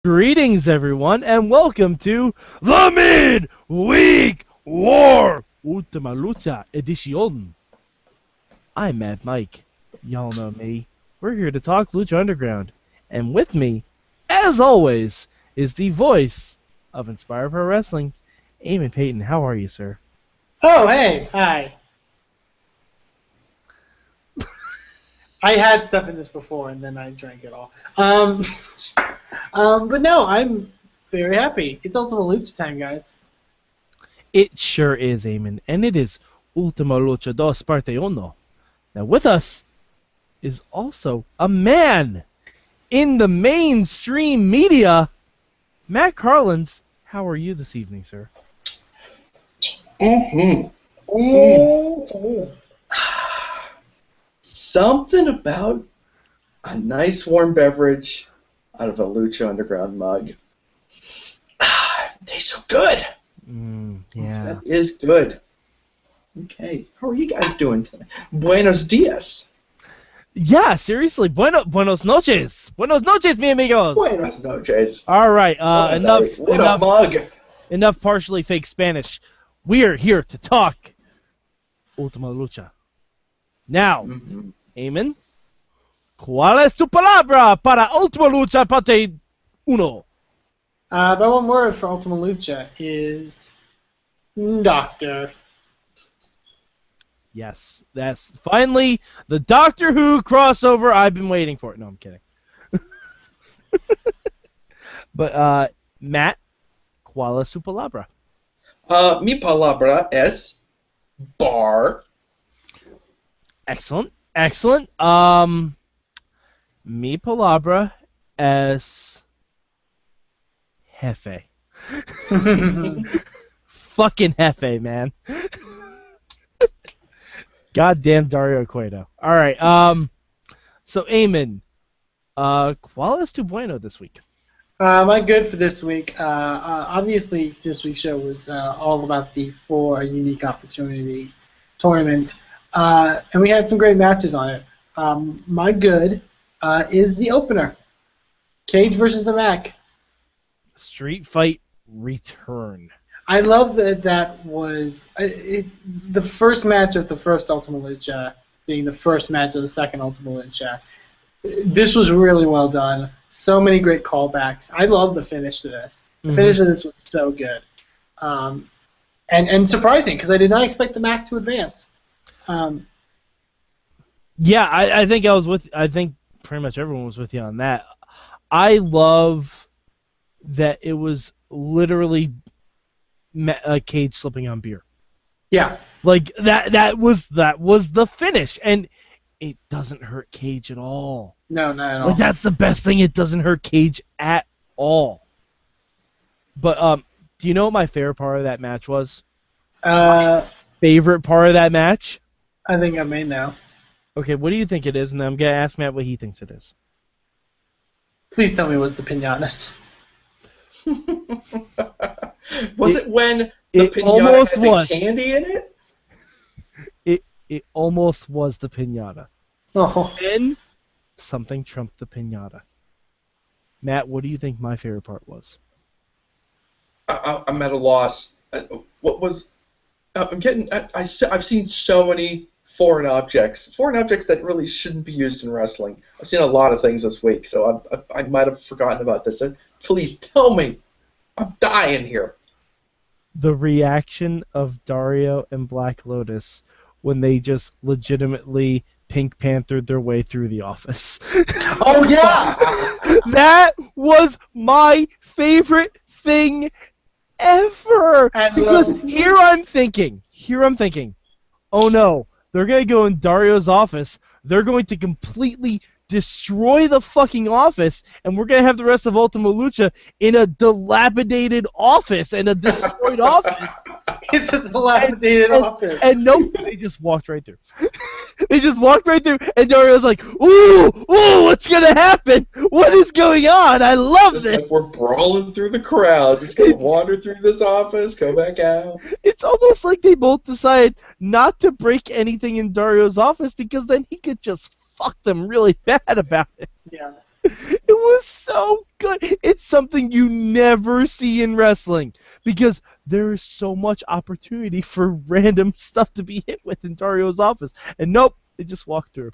Greetings, everyone, and welcome to the Mid-Week War Ultima Lucha Edition. I'm Mad Mike. Y'all know me. We're here to talk Lucha Underground. And with me, as always, is the voice of Inspire Pro Wrestling, Eamon Paton. How are you, sir? Oh, hey, hi. I had stuff in this before, and then I drank it all. But no, I'm very happy. It's Ultima Lucha time, guys. It sure is, Eamon, and it is Ultima Lucha 2 Parte 1. Now, with us is also a man in the mainstream media, Matt Carlins. How are you this evening, sir? Something about a nice warm beverage out of a Lucha Underground mug. Tastes so good. Yeah. That is good. Okay, how are you guys doing today? Buenos dias. Yeah, seriously. Buenos noches. Buenos noches, mi amigos. Buenos noches. All right. What a mug. Enough partially fake Spanish. We are here to talk Ultima Lucha. Now, Eamon, ¿cuál es tu palabra para Ultima Lucha Parte 1? My one word for Ultima Lucha is Doctor. Yes, that's finally the Doctor Who crossover I've been waiting for. No, I'm kidding. But, Matt, ¿cuál es su palabra? Mi palabra es bar. Excellent. Mi palabra es jefe. Fucking jefe, man. Goddamn Dario Cueto. All right. So Eamon, ¿cuál es tu bueno this week? My good for this week. Obviously, this week's show was all about the 4 Unique Opportunity tournament, and we had some great matches on it. My good is the opener, Cage versus the Mack. Street Fight Return. I love that was the first match of the first Ultima Lucha being the first match of the second Ultima Lucha. This was really well done. So many great callbacks. I love the finish to this. The finish of this was so good. And surprising, because I did not expect the Mack to advance. Yeah, I think I think pretty much everyone was with you on that. I love that it was literally Cage slipping on beer. Yeah. Like that was the finish, and it doesn't hurt Cage at all. No, not at all. Like that's the best thing. It doesn't hurt Cage at all. But do you know what my favorite part of that match was? Favorite part of that match? I think I may now. Okay, what do you think it is? And then I'm gonna ask Matt what he thinks it is. Please tell me it was the pinatas. Was it when the pinata had the candy in it? It almost was the pinata. Oh. Then something trumped the pinata. Matt, what do you think my favorite part was? I'm at a loss. What was? I've seen so many foreign objects that really shouldn't be used in wrestling. I've seen a lot of things this week, so I might have forgotten about this. Please tell me. I'm dying here. The reaction of Dario and Black Lotus when they just legitimately Pink Panthered their way through the office. Oh, yeah! That was my favorite thing ever! Because here I'm thinking, oh no, they're going to go in Dario's office, they're going to completely destroy the fucking office, and we're going to have the rest of Ultima Lucha in a dilapidated office and a destroyed office. It's a dilapidated office. And nope, they just walked right through. They just walked right through, and Dario's like, ooh, what's going to happen? What is going on? I love this. Like we're brawling through the crowd, just going to wander through this office, go back out. It's almost like they both decided not to break anything in Dario's office because then he could just fuck them really bad about it. Yeah. It was so good. It's something you never see in wrestling because there is so much opportunity for random stuff to be hit with in Dario's office. And nope, they just walked through.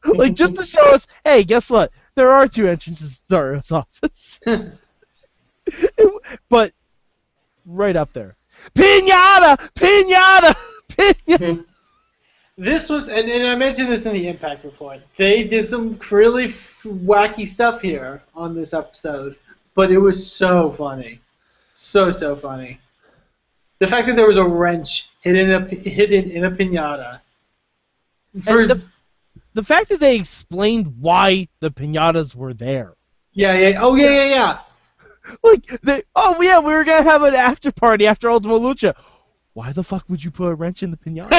Like, just to show us, hey, guess what? There are two entrances to Dario's office. But right up there. Pinata! Pinata! Pinata! This was, and I mentioned this in the Impact report. They did some really wacky stuff here on this episode, but it was so funny, so funny. The fact that there was a wrench hidden in a pinata. The fact that they explained why the pinatas were there. Yeah. Oh yeah. Like, we were gonna have an after party after Ultima Lucha. Why the fuck would you put a wrench in the pinata?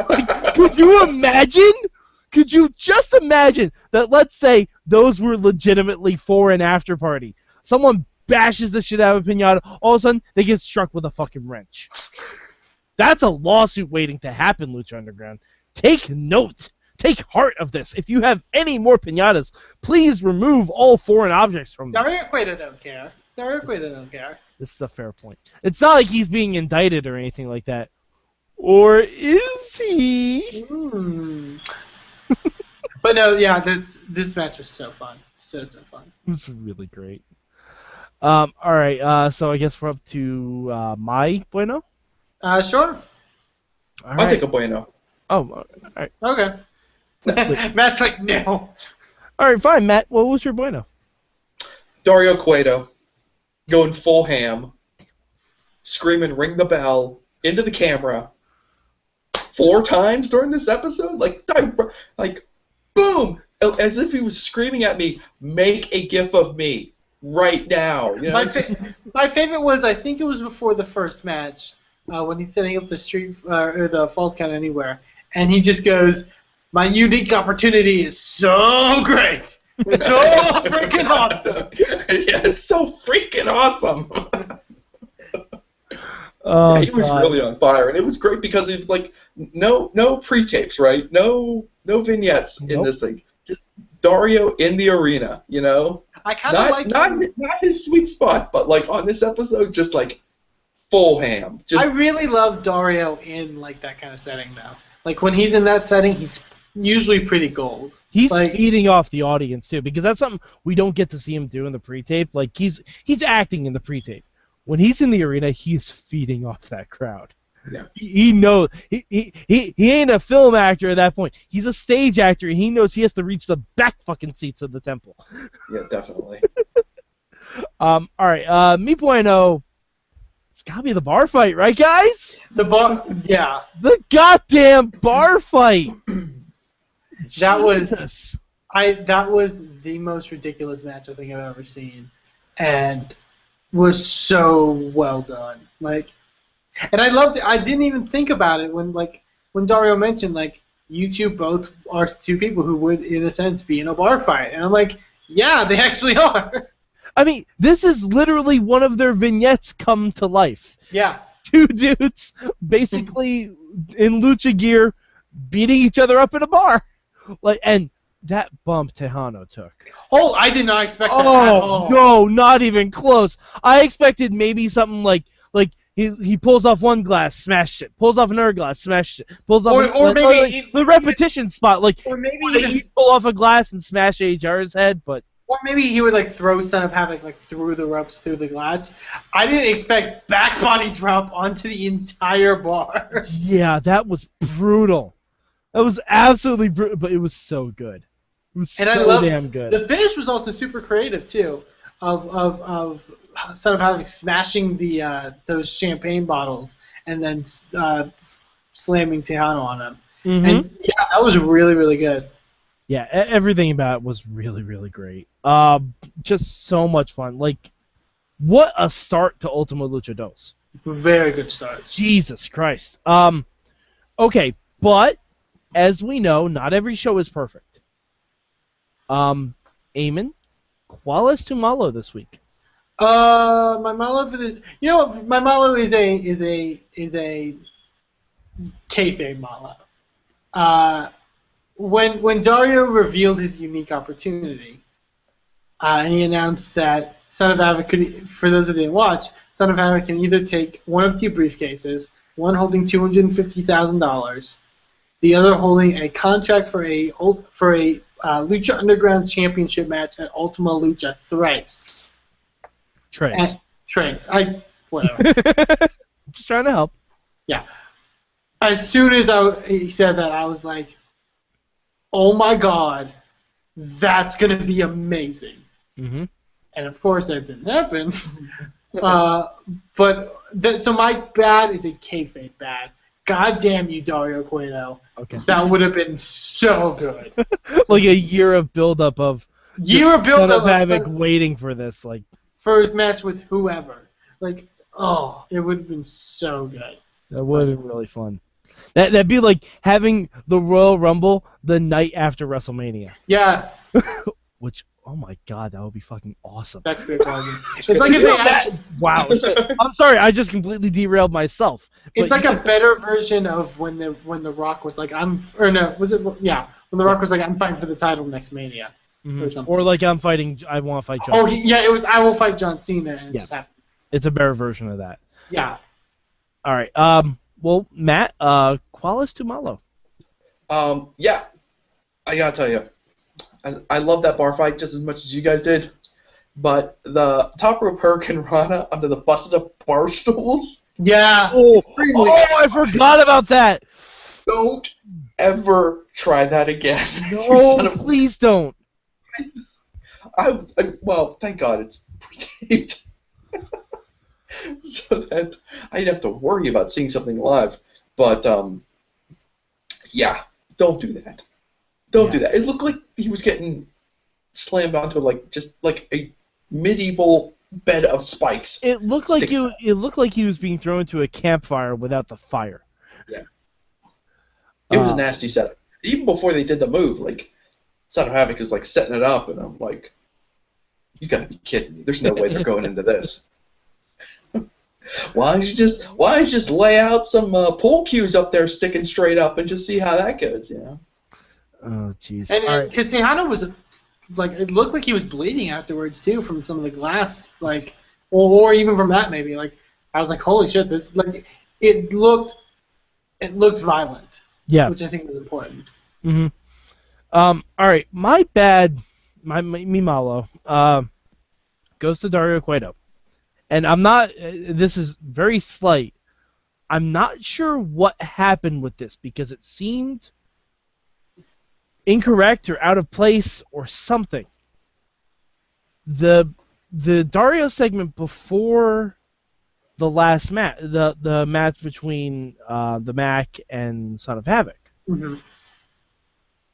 Like, could you imagine? Could you just imagine that, let's say, those were legitimately for an after party. Someone bashes the shit out of a pinata, all of a sudden, they get struck with a fucking wrench. That's a lawsuit waiting to happen, Lucha Underground. Take note. Take heart of this. If you have any more pinatas, please remove all foreign objects from them. Dario Cueto don't care. This is a fair point. It's not like he's being indicted or anything like that. Or is he? But no, yeah, this match was so fun. So fun. It was really great. Alright, so I guess we're up to my bueno? Sure. I'll take a bueno. Oh, alright. Okay. Matt's like, no. Alright, fine, Matt. What was your bueno? Dario Cueto going full ham, screaming, ring the bell, into the camera 4 times during this episode. Like, boom! As if he was screaming at me, make a gif of me right now. You know, my favorite was, I think it was before the first match, when he's setting up the street or the Falls Count Anywhere, and he just goes, my unique opportunity is so great. It's so freaking awesome. Yeah, it's so freaking awesome. Oh, he was really on fire, and it was great because it was like no pre-tapes, right? No vignettes in this thing. Just Dario in the arena, you know. I kind of like not his sweet spot, but like on this episode, just like full ham. I really love Dario in like that kind of setting though. Like when he's in that setting, he's usually pretty gold. He's feeding off the audience too, because that's something we don't get to see him do in the pre-tape. Like he's acting in the pre-tape. When he's in the arena, he's feeding off that crowd. Yeah. He knows he ain't a film actor at that point. He's a stage actor, and he knows he has to reach the back fucking seats of the temple. Yeah, definitely. All right. Mi bueno. It's gotta be the bar fight, right, guys? The bar, yeah. The goddamn bar fight. That Jesus. was the most ridiculous match I think I've ever seen, and was so well done. Like, and I loved it. I didn't even think about it when Dario mentioned like you two both are two people who would in a sense be in a bar fight, and I'm like, yeah, they actually are. I mean, this is literally one of their vignettes come to life. Yeah. 2 dudes basically in lucha gear beating each other up in a bar. Like, and that bump Texano took. Oh, I did not expect that at all. No, not even close. I expected maybe something like he pulls off one glass, smashed it. Pulls off another glass, smashed it. Pulls off maybe the repetition spot, like or maybe he pull off a glass and smash AJR's head, but or maybe he would like throw Son of Havoc like through the ropes through the glass. I didn't expect back body drop onto the entire bar. Yeah, that was brutal. That was absolutely brutal, but it was so good. It was damn good. The finish was also super creative too, of Son of Havoc smashing the those champagne bottles and then slamming Texano on them. Mm-hmm. And yeah, that was really, really good. Yeah, everything about it was really, really great. Just so much fun. Like, what a start to Ultima Lucha 2. Very good start. Jesus Christ. Okay, but as we know, not every show is perfect. Eamon, ¿cuál es tu malo this week? My malo for the my malo is a kayfabe malo. when Dario revealed his unique opportunity, and he announced that Son of Havoc could, for those who didn't watch, Son of Havoc can either take one of two briefcases, one holding $250,000, the other holding a contract for a Lucha Underground Championship match at Ultima Lucha thrice. Trace. Trace. Whatever. Just trying to help. Yeah. As soon as he said that, I was like, oh my god, that's going to be amazing. Mm-hmm. And of course that didn't happen. So my bad is a kayfabe bad. God damn you, Dario Cueto. Okay. That would have been so good. Like a year of buildup of Son of Havoc waiting for this, like for his match with whoever. Like, oh, it would have been so good. That would have been really fun. That'd be like having the Royal Rumble the night after WrestleMania. Yeah. Which, oh my god, that would be fucking awesome. That's good. It's like if they actually... Wow. I'm sorry, I just completely derailed myself. It's like a better version of when the Rock was like, when the Rock was like, I'm fighting for the title next Mania. Mm-hmm. Or something. Or like I want to fight John. Oh, it was I will fight John Cena, and it just happened. It's a better version of that. Yeah. All right. Well, Matt, ¿cuál es tu malo? Yeah. I gotta tell you, I love that bar fight just as much as you guys did, but the top rope Hurricane Rana under the busted up bar stools. Yeah. Oh, I forgot about that. Don't ever try that again. No, please don't. Well, thank God it's pre-taped. So that I didn't have to worry about seeing something live. But, yeah, don't do that. Don't do that. It looked like he was getting slammed onto just like a medieval bed of spikes. It looked like he was being thrown into a campfire without the fire. Yeah. It was a nasty setup. Even before they did the move, like, Son of Havoc is like setting it up, and I'm like, you gotta be kidding me. There's no way they're going into this. Why don't you just lay out some pool cues up there sticking straight up and just see how that goes, you know? Oh, jeez. And because Texano was, like, it looked like he was bleeding afterwards, too, from some of the glass, like, or even from that, maybe. Like, I was like, holy shit, this, like, it looked violent. Yeah. Which I think was important. Mm-hmm. All right, my mi malo, goes to Dario Cueto. And I'm not, this is very slight, I'm not sure what happened with this because it seemed incorrect or out of place or something. The Dario segment before the last match, the match between the Mack and Son of Havoc, Mm-hmm.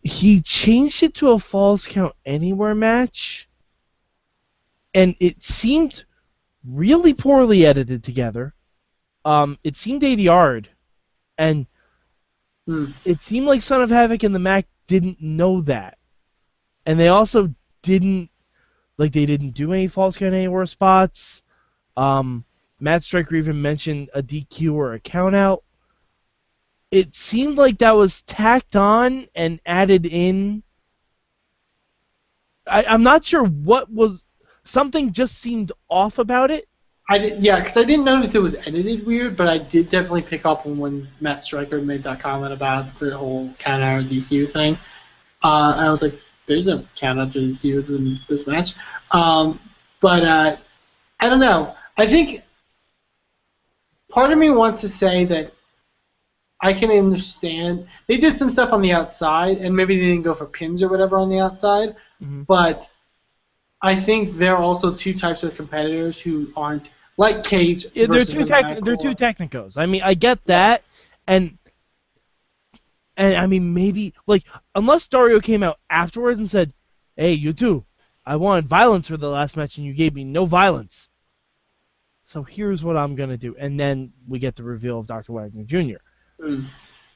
he changed it to a Falls Count Anywhere match, and it seemed really poorly edited together. It seemed ADR'd, and it seemed like Son of Havoc and the Mack didn't know that. And they also didn't do any Falls Count Anywhere spots. Matt Striker even mentioned a DQ or a count out. It seemed like that was tacked on and added in. I'm not sure what was. Something just seemed off about it. Because I didn't notice it was edited weird, but I did definitely pick up on when Matt Striker made that comment about the whole count out or DQ thing. And I was like, there's a count out or DQs in this match. But I don't know. I think part of me wants to say that I can understand. They did some stuff on the outside, and maybe they didn't go for pins or whatever on the outside, but I think there are also two types of competitors who aren't like Cage. They're two technicos. I mean, I get that, and I mean maybe like unless Dario came out afterwards and said, "Hey, you two, I wanted violence for the last match, and you gave me no violence. So here's what I'm gonna do," and then we get the reveal of Dr. Wagner Jr.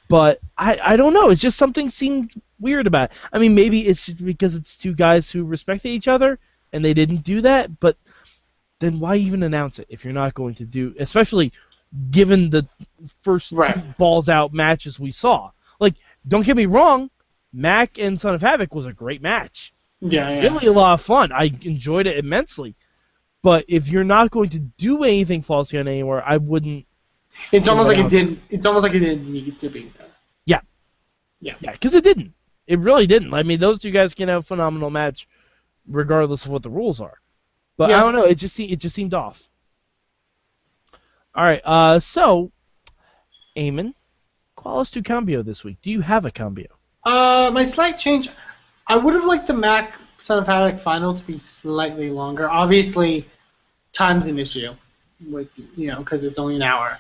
But I don't know. It's just something seemed weird about it. I mean, maybe it's just because it's two guys who respect each other, and they didn't do that. But then why even announce it if you're not going to do, especially given the first two balls out matches we saw? Like, don't get me wrong, Mack and Son of Havoc was a great match. Yeah. Really a lot of fun. I enjoyed it immensely. But if you're not going to do anything falsely on anywhere, I wouldn't. It's almost like it didn't. It's almost like it didn't need to be there. Yeah, because it didn't. It really didn't. I mean, those two guys can have a phenomenal match, regardless of what the rules are. But I don't know. It just seemed off. All right. So, Eamon, call us to Cambio this week. Do you have a Cambio? My slight change. I would have liked the Mack Son of Havoc final to be slightly longer. Obviously, time's an issue, because it's only an hour.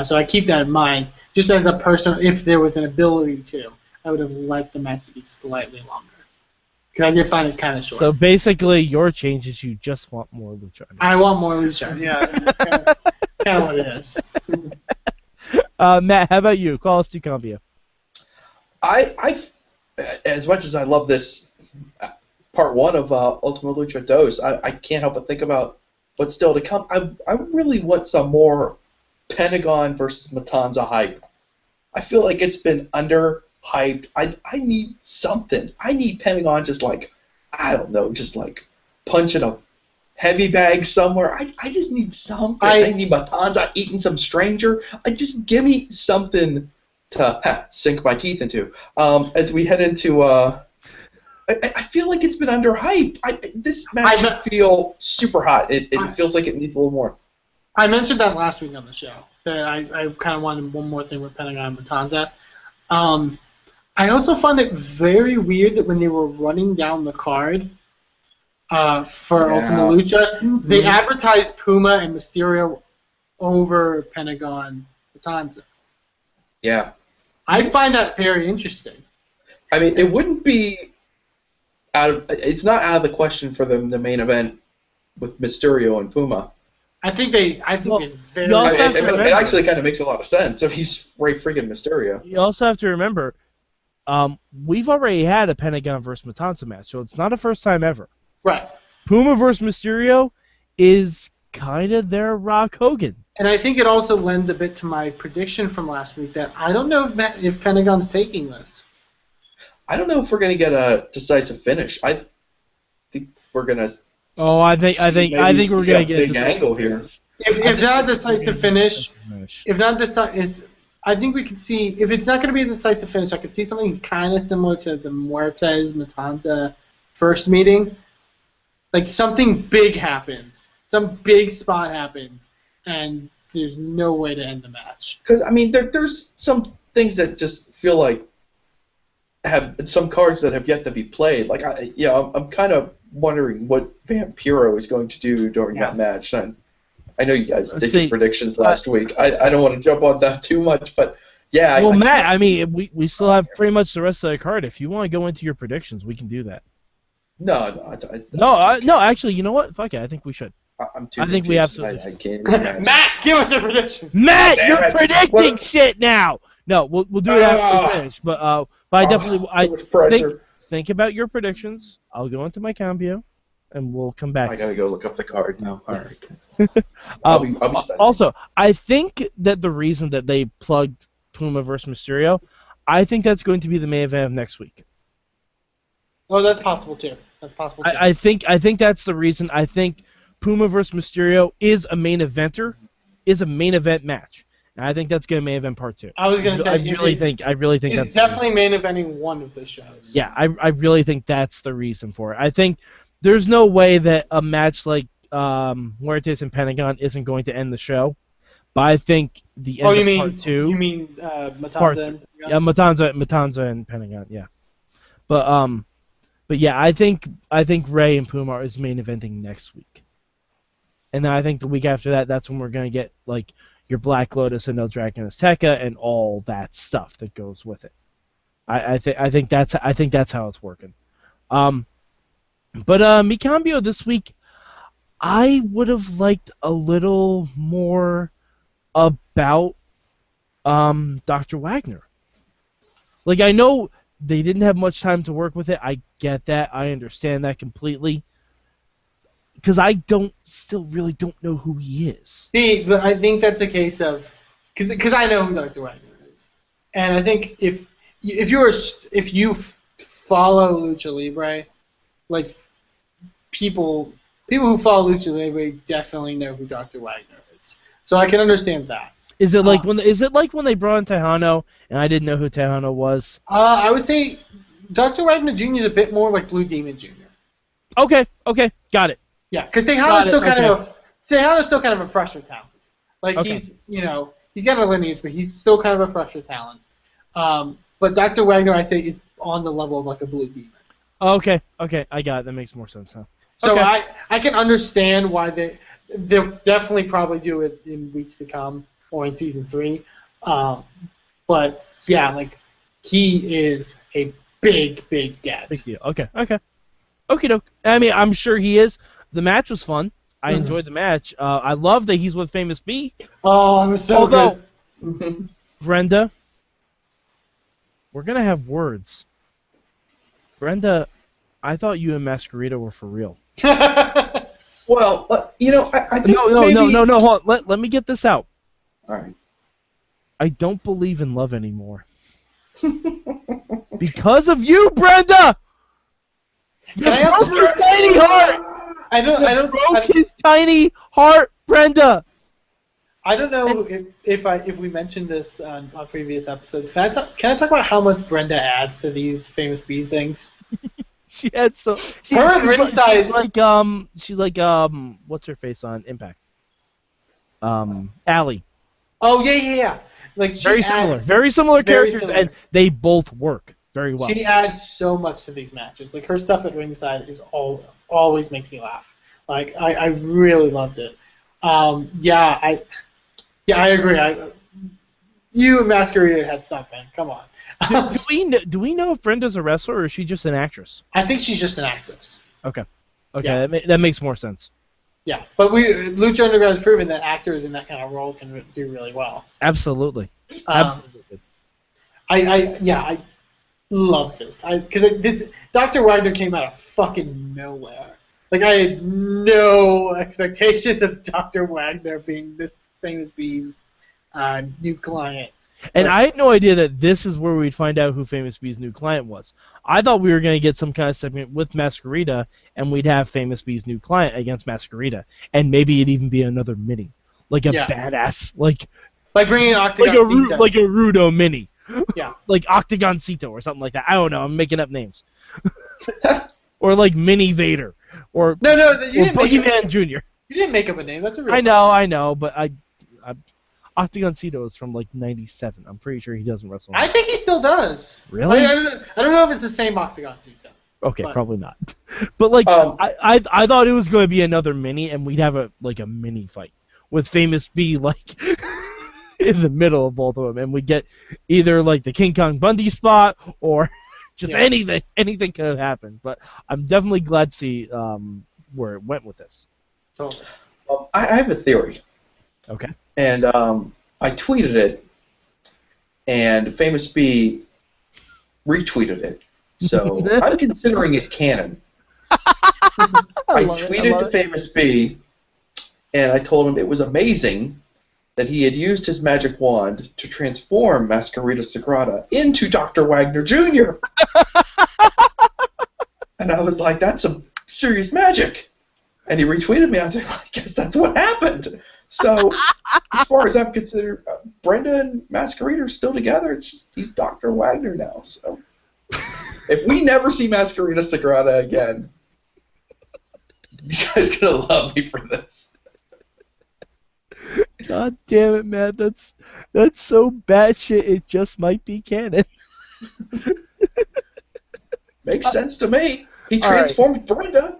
So I keep that in mind. Just as a person, if there was an ability to, I would have liked the match to be slightly longer. Because I did find it kind of short. So basically, your change is you just want more Lucha. I want more Lucha. Yeah, that's kind of what it is. Matt, how about you? Call us to Cambio. I as much as I love this part 1 of Ultima Lucha Dos, I can't help but think about what's still to come. I really want some more Pentagon versus Matanza hype. I feel like it's been underhyped. I need something. I need Pentagon just punching a heavy bag somewhere. I just need something. I need Matanza eating some stranger. Just give me something to sink my teeth into. As we head into, I feel like it's been underhyped. This match should feel super hot. It feels like it needs a little more. I mentioned that last week on the show, that I kind of wanted one more thing with Pentagon and Matanza. I also found it very weird that when they were running down the card for Ultima Lucha, they advertised Puma and Mysterio over Pentagon Matanza. Yeah. I find that very interesting. I mean, it wouldn't be it's not out of the question for the main event with Mysterio and Puma. I think they very. It actually kind of makes a lot of sense if he's Ray freaking Mysterio. You also have to remember, we've already had a Pentagon versus Matanza match, so it's not a first time ever. Right. Puma versus Mysterio is kind of their Rock Hogan. And I think it also lends a bit to my prediction from last week that I don't know if Pentagon's taking this. I don't know if we're going to get a decisive finish. I think we're going to. Oh, I think we're going to get a big angle here. If not a decisive finish, I think we could see, if it's not going to be a decisive finish, I could see something kind of similar to the Muertes Matanza first meeting. Like something big happens, some big spot happens, and there's no way to end the match. Because I mean, there's some things that just feel like have some cards that have yet to be played. Like I'm kind of wondering what Vampiro is going to do during that match. And I know you guys did your predictions last week. I don't want to jump on that too much, but yeah. Well, Matt, I mean, we still have pretty much the rest of the card. If you want to go into your predictions, we can do that. No, actually, you know what? Fuck it, I think we should. I'm too I think we absolutely I can't even Matt, give us your predictions. Matt, you're predicting shit now. No, we'll do it after we finish. But I definitely think about your predictions. I'll go into my Cambio, and we'll come back. I gotta go look up the card now. All right. I'll be also, I think that the reason that they plugged Puma versus Mysterio, I think that's going to be the main event of next week. Oh, that's possible too. I think that's the reason. I think Puma versus Mysterio is a main event match. And I think that's going to main event part 2. I was going to say, I really think it's definitely main eventing one of the shows. Yeah, I really think that's the reason for it. I think there's no way that a match like Muertes and Pentagon isn't going to end the show. But I think the end of part 2. You mean Matanza? Yeah, Matanza and Pentagon. Yeah, but yeah, I think Ray and Puma is main eventing next week, and then I think the week after that, that's when we're gonna get like your Black Lotus and El Dragon Azteca and all that stuff that goes with it. I think that's how it's working. But mi cambio this week, I would have liked a little more about Dr. Wagner. Like, I know they didn't have much time to work with it. I get that. I understand that completely. Because I still really don't know who he is. See, but I think that's a case of, because I know who Dr. Wagner is, and I think if you follow Lucha Libre, like people who follow Lucha Libre definitely know who Dr. Wagner is. So I can understand that. Is it like when they brought in Texano and I didn't know who Texano was? I would say Dr. Wagner Jr. is a bit more like Blue Demon Jr. Okay, got it. Yeah, because Texano's still kind of a fresher talent. Like he's got a lineage, but he's still kind of a fresher talent. But Dr. Wagner, I say, is on the level of like a Blue Demon. Okay, I got it. That makes more sense now. So okay. I can understand why they'll definitely probably do it in weeks to come or in season 3. But yeah, like he is a big get. Big deal. Okay. Okie doke. I mean, I'm sure he is. The match was fun. I enjoyed the match. I love that he's with Famous B. Oh, it was so good. Brenda, we're gonna have words. Brenda, I thought you and Masquerita were for real. Well, I think No, hold on. Let me get this out. All right. I don't believe in love anymore. Because of you, Brenda! You broke his tiny heart! You broke his tiny heart, Brenda! I don't know if we mentioned this on previous episodes. Can I talk about how much Brenda adds to these Famous B things? She adds so. She's like what's her face on Impact? Allie. Oh yeah. Like very similar characters, and they both work very well. She adds so much to these matches. Like her stuff at ringside is always makes me laugh. Like I really loved it. I agree. You and Masquerita had something. Come on. Do we know if Brenda's a wrestler or is she just an actress? I think she's just an actress. Okay, yeah. that makes more sense. Yeah, but Lucha Underground has proven that actors in that kind of role can do really well. Absolutely. I love this. Because Dr. Wagner came out of fucking nowhere. Like I had no expectations of Dr. Wagner being this Famous B's new client. And I had no idea that this is where we'd find out who Famous B's new client was. I thought we were going to get some kind of segment with Masquerita, and we'd have Famous B's new client against Masquerita, and maybe it'd even be another mini, like a badass, like bringing Octagon like a Rudo mini, yeah, like Octagon Cito or something like that. I don't know. I'm making up names, or like Mini Vader, or Boogeyman Jr. You didn't make up a name. That's a real. I know, but Octagon Cito is from like '97. I'm pretty sure he doesn't wrestle. I think he still does. Really? I don't know if it's the same Octagon Cito. Okay, probably not. But like, I thought it was going to be another mini, and we'd have a mini fight with Famous B like in the middle of both of them, and we get either like the King Kong Bundy spot or just anything. Anything could have happened. But I'm definitely glad to see where it went with this. Totally. I have a theory. Okay. And I tweeted it, and Famous B retweeted it. So I'm considering it canon. I tweeted to Famous B, and I told him it was amazing that he had used his magic wand to transform Masquerita Sagrada into Dr. Wagner Jr. And I was like, that's some serious magic. And he retweeted me. I was like, I guess that's what happened. So, as far as I'm considered, Brenda and Masquerita are still together. It's just he's Dr. Wagner now. So, if we never see Masquerita Sagrada again, you guys gonna love me for this. God damn it, man! That's so batshit. It just might be canon. Makes sense to me. He transformed Brenda.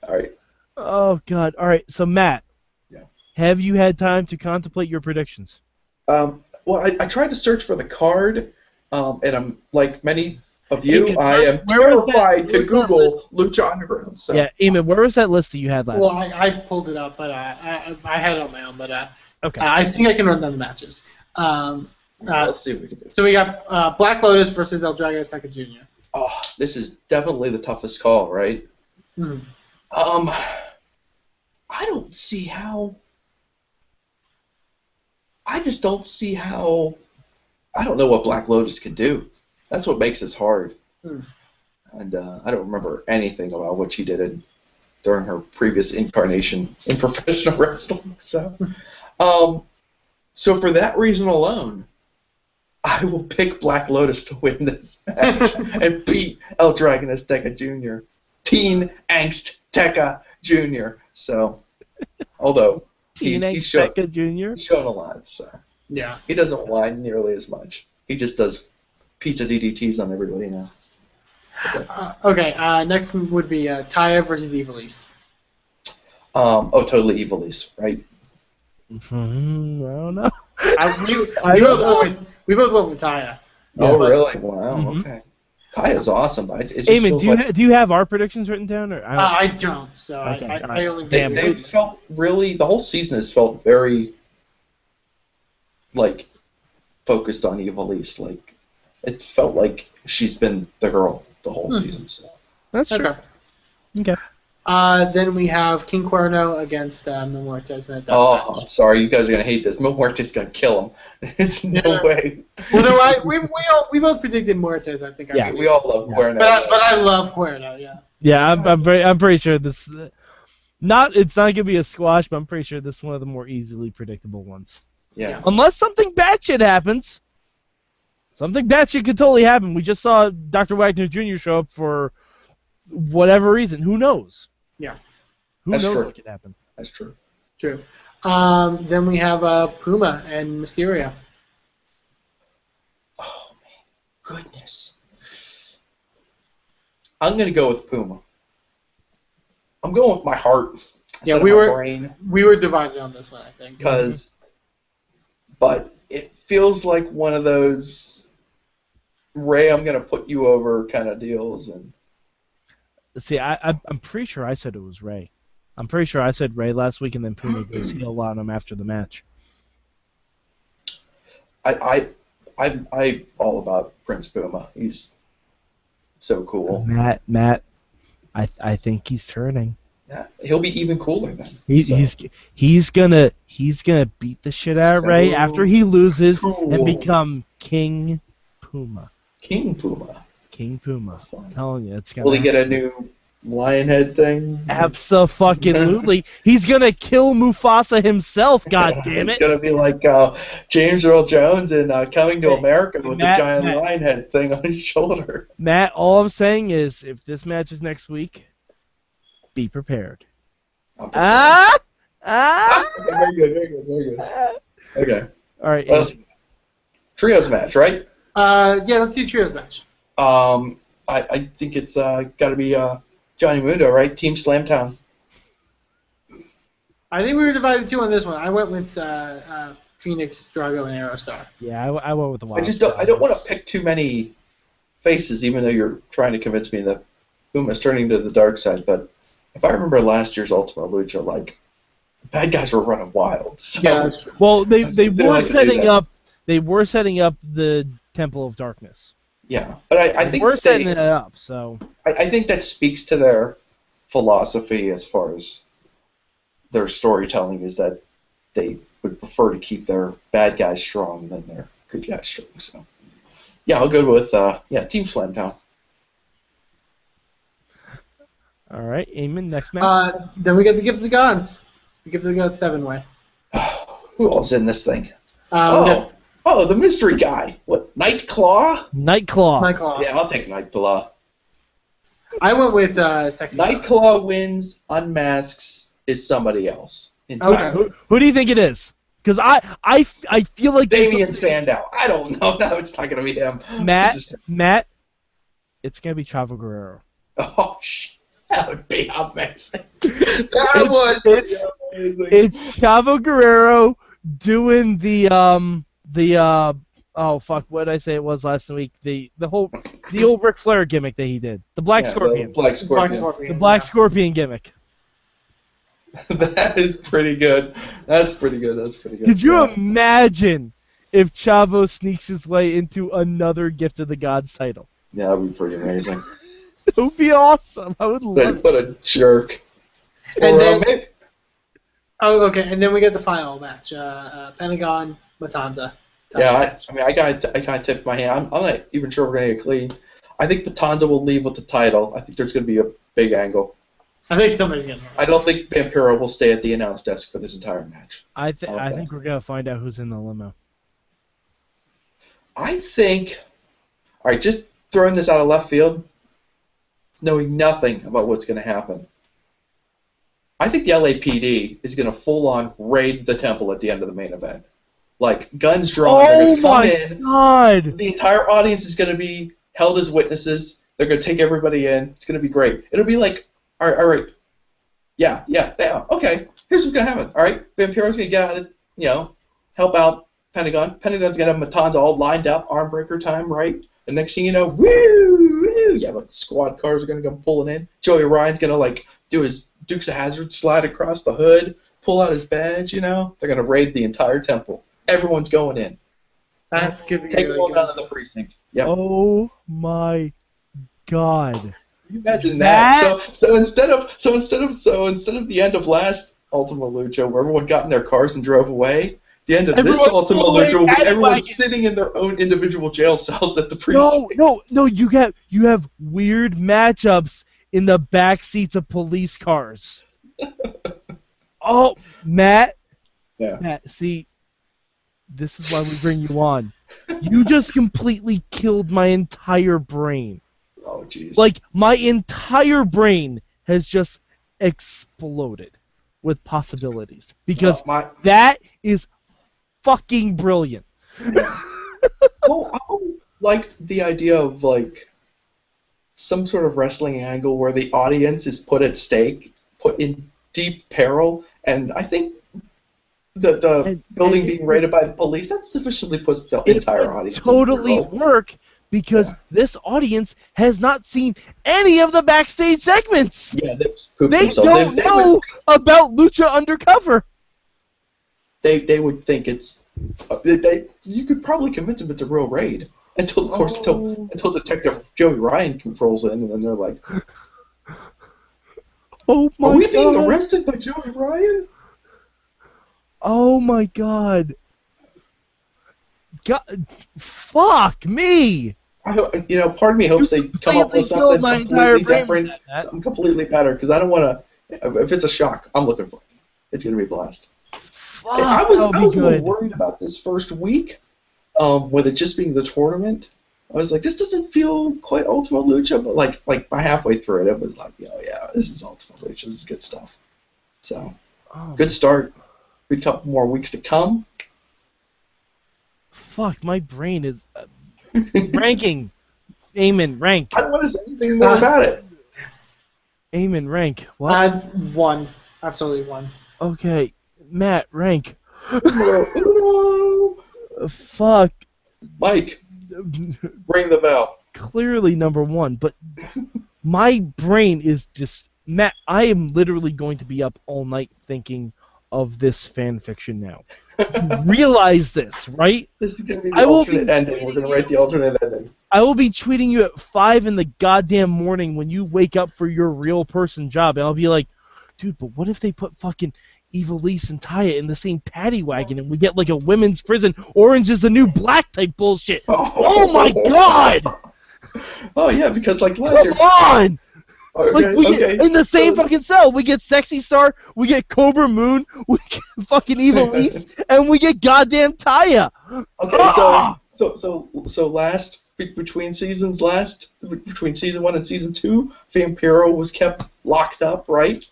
All right. Oh God! All right. So Matt. Have you had time to contemplate your predictions? Well, I tried to search for the card, and I'm like many of you, I am terrified to Google Lucha Underground. So. Yeah, Eamon, where was that list that you had last week? Well, I pulled it up, but I had it on my own, but okay. I think I can run down the matches. Let's see what we can do. So we got Black Lotus versus El Drago Azteca Jr. Oh, this is definitely the toughest call, right? Hmm. I don't see how. I just don't see how. I don't know what Black Lotus can do. That's what makes this hard. and I don't remember anything about what she did during her previous incarnation in professional wrestling. So for that reason alone, I will pick Black Lotus to win this match and beat El Dragon Azteca Jr. Teen Angst Tekka Jr. So, although he's shown a lot, so yeah, he doesn't whine nearly as much. He just does pizza DDTs on everybody now. Okay. Next would be Taya versus Ivelisse. Totally Ivelisse, right? I don't know. We both went with Taya. Oh, really? Wow. Okay. Taya's awesome. Eamon, do you have our predictions written down? Or I don't. So okay, I only. They felt really. The whole season has felt very focused on Ivelisse. It felt like she's been the girl the whole season. So. That's true. Okay. Then we have King Cuerno against Mil Muertes. I'm sorry, you guys are gonna hate this. Mil Muertes gonna kill him. There's no way. Well, no, we both predicted Muertes. I think. Yeah, we all love Cuerno. But I love Cuerno. Yeah. Yeah, I'm pretty sure this. It's not gonna be a squash, but I'm pretty sure this is one of the more easily predictable ones. Yeah. Unless something batshit happens. Something batshit could totally happen. We just saw Dr. Wagner Jr. show up for whatever reason. Who knows? Yeah. Who knows what could happen? That's true. True. Then we have Puma and Mysterio. Oh, man. Goodness. I'm going to go with Puma. I'm going with my heart. Yeah, we were divided on this one, I think. But it feels like one of those Ray, I'm going to put you over kind of deals. And see, I'm pretty sure I said it was Ray. I'm pretty sure I said Ray last week, and then Puma goes heel on him after the match. I'm all about Prince Puma. He's so cool. Matt, I think he's turning. Yeah, he'll be even cooler then. He's gonna beat the shit out of Ray after he loses and become King Puma. King Puma. I'm telling you, it's gonna. Will he get a new lion head thing? Abso-fucking-lutely. He's gonna kill Mufasa himself. God damn it! It's gonna be like James Earl Jones in Coming to America with the giant lion head thing on his shoulder. Matt, all I'm saying is, if this match is next week, be prepared. Very good. Okay. All right. Well, trios match, right? Yeah, let's do trios match. I think it's got to be Johnny Mundo, right? Team Slamtown. I think we were divided too on this one. I went with Phoenix, Drago, and Aerostar. Yeah, I went with the Wild. I don't want to pick too many faces, even though you're trying to convince me that Puma's turning to the dark side. But if I remember last year's Ultima Lucha, the bad guys were running wild. So yeah. Well, they were setting up the Temple of Darkness. Yeah, but I think we're setting it up. So I think that speaks to their philosophy as far as their storytelling, is that they would prefer to keep their bad guys strong than their good guys strong. So yeah, I'll go with Team Slamtown. All right, Eamon, next match. Then we get the Gift of the Gods. The Gift of the Gods 7-way. Who else in this thing? The mystery guy. What, Nightclaw? Nightclaw. Yeah, I'll take Nightclaw. I went with Sexy Nightclaw wins, unmasks, is somebody else. Okay. Who do you think it is? Because I feel like Damian Sandow. I don't know. No, it's not going to be him. Matt, it's going to be Chavo Guerrero. Oh, shit. That would be amazing. It's Chavo Guerrero doing the what did I say it was last week? The old Ric Flair gimmick that he did. The Black Scorpion. The Black Scorpion gimmick. That is pretty good. That's pretty good. Could you imagine if Chavo sneaks his way into another Gift of the Gods title? Yeah, that would be pretty amazing. It would be awesome. I would love it. What a jerk. And then, and then we get the final match. Pentagon, Matanza. Yeah, I kind of tipped my hand. I'm not even sure we're going to get clean. I think Patanza will leave with the title. I think there's going to be a big angle. I think somebody's gonna. I don't think Vampiro will stay at the announce desk for this entire match. I think we're gonna find out who's in the limo. I think. All right, just throwing this out of left field, knowing nothing about what's going to happen. I think the LAPD is going to full-on raid the temple at the end of the main event. Like, guns drawn, they're going to come in. God. The entire audience is going to be held as witnesses. They're going to take everybody in. It's going to be great. It'll be like, all right. Yeah, okay. Here's what's going to happen. All right, Vampiro's going to get out of it, help out Pentagon. Pentagon's going to have Matanza all lined up, arm breaker time, right? And next thing you know, woo! Yeah, like squad cars are going to come pulling in. Joey Ryan's going to, like, do his Dukes of Hazzard slide across the hood, pull out his badge, They're going to raid the entire temple. Everyone's going in. That's gonna be Take really them all good. down to the precinct. Yep. Oh my God. Can you imagine that? So instead of the end of last Ultima Lucha, where everyone got in their cars and drove away, the end of this Ultima Lucha will be everyone sitting in their own individual jail cells at the precinct. No. You have weird matchups in the back seats of police cars. Oh, Matt. Yeah. Matt, see, this is why we bring you on. You just completely killed my entire brain. Oh, jeez. Like, my entire brain has just exploded with possibilities. Because that is fucking brilliant. Well, I liked the idea of, like, some sort of wrestling angle where the audience is put at stake, put in deep peril, and I think the building being raided by the police, that sufficiently puts the entire audience totally in peril. work because this audience has not seen any of the backstage segments. Yeah, they don't know about Lucha Undercover. They would think it's you could probably convince them it's a real raid until Detective Joey Ryan controls it, and then they're like, "Oh my God! Are we being arrested by Joey Ryan?" Oh my God! God, fuck me! Part of me hopes they come up with something completely different, something completely better, because I don't want to. If it's a shock, I'm looking for it. It's going to be a blast. Fuck, I was a little worried about this first week, with it just being the tournament. I was like, this doesn't feel quite Ultima Lucha, but like by halfway through it was like, yeah, this is Ultima Lucha. This is good stuff. So, good start. Good couple more weeks to come. Fuck, my brain is ranking. Eamon, rank. I don't want to say anything more about it. Eamon, rank. What? One. Absolutely one. Okay, Matt, rank. No. Fuck. Mike, ring the bell. Clearly number one, but my brain is just... Matt, I am literally going to be up all night thinking of this fan fiction now. You realize this, right? This is going to be the alternate ending. We're going to write the alternate ending. I will be tweeting you at 5 in the goddamn morning when you wake up for your real person job, and I'll be like, dude, but what if they put fucking Ivelisse and Taya in the same paddy wagon and we get like a women's prison, Orange is the New Black type bullshit? Oh my God! Oh yeah, because like last year... Come on! Like we get in the same fucking cell. We get Sexy Star, we get Cobra Moon, we get fucking Ivelisse, and we get goddamn Taya. Okay, so last between season 1 and season 2, Vampiro was kept locked up, right?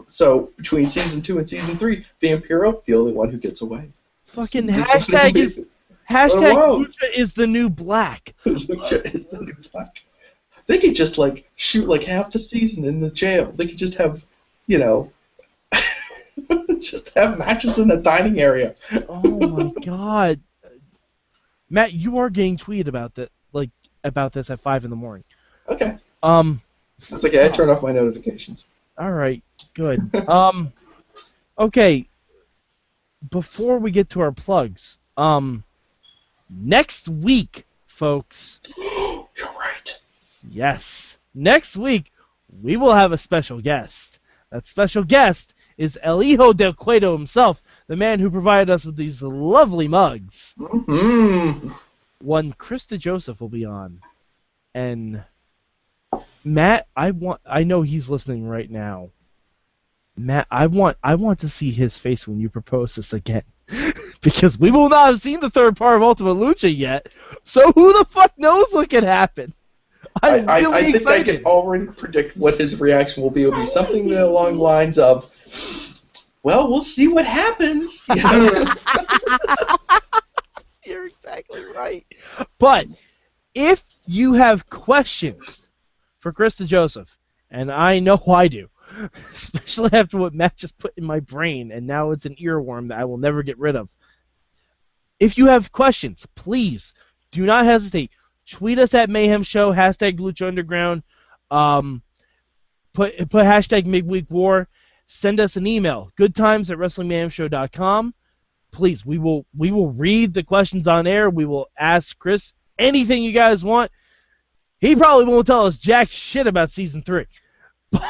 So between season 2 and season 3, Vampiro, the only one who gets away. Fucking hashtag Lucha is the new black. Lucha is the new black. They could just like shoot like half the season in the jail. They could just have, just have matches in the dining area. Oh my God, Matt, you are getting tweeted about that, about this at 5 in the morning. Okay. That's okay. I turn off my notifications. All right. Good. Okay. Before we get to our plugs, next week, folks. You're right. Yes. Next week, we will have a special guest. That special guest is El Hijo del Cueto himself, the man who provided us with these lovely mugs. Mm-hmm. One Krista Joseph will be on. And Matt, I know he's listening right now. Matt, I want to see his face when you propose this again. Because we will not have seen the third part of Ultima Lucha yet. So who the fuck knows what can happen? I'm really I think excited. I can already predict what his reaction will be. It'll be something along the lines of, well, we'll see what happens. You're exactly right. But if you have questions for Krista Joseph, and I know I do, especially after what Matt just put in my brain, and now it's an earworm that I will never get rid of. If you have questions, please do not hesitate. Tweet us at Mayhem Show, hashtag Lucha Underground, put hashtag Midweek War, send us an email, goodtimes@wrestlingmayhemshow.com. Please, we will read the questions on air. We will ask Chris anything you guys want. He probably won't tell us jack shit about Season 3. But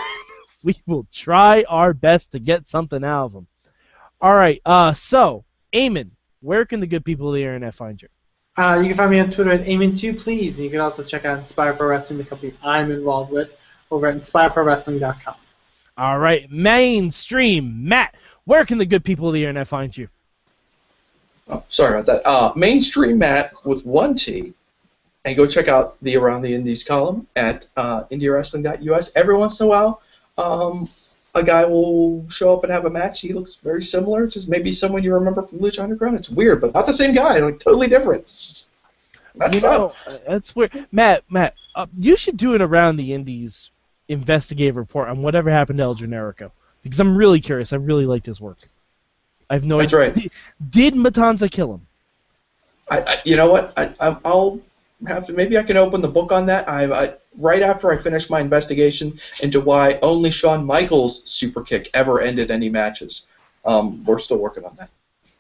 we will try our best to get something out of him. All right, so, Eamon, where can the good people of the internet find you? You can find me on Twitter at Eamon2, please. And you can also check out Inspire Pro Wrestling, the company I'm involved with, over at InspireProWrestling.com. All right, mainstream Matt, where can the good people of the internet find you? Oh, sorry about that. Mainstream Matt with one T. And go check out the Around the Indies column at indiewrestling.us. Every once in a while, a guy will show up and have a match. He looks very similar. Just maybe someone you remember from Lucha Underground. It's weird, but not the same guy. Like totally different. It's messed up. That's weird. Matt, you should do an Around the Indies investigative report on whatever happened to El Generico. Because I'm really curious. I really like his work. I have no That's idea. right. Did Matanza kill him? You know what? I'll have to. Maybe I can open the book on that. Right after I finish my investigation into why only Shawn Michaels' super kick ever ended any matches. We're still working on that.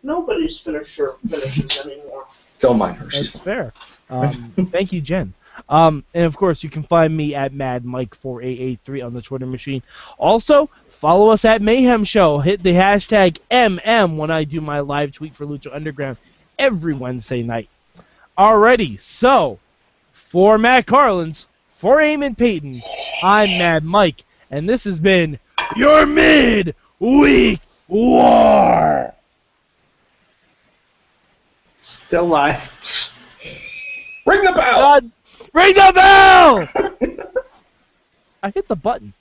Nobody's finishes anymore. Don't mind her. That's She's fair. Thank you, Jen. And of course, you can find me at MadMike4883 on the Twitter machine. Also, follow us at Mayhem Show. Hit the hashtag MM when I do my live tweet for Lucha Underground every Wednesday night. Alrighty, so for Matt Carlins, for Eamon Paton, I'm Mad Mike, and this has been your Midweek War. Still live. ring the bell. God, ring the bell! I hit the button.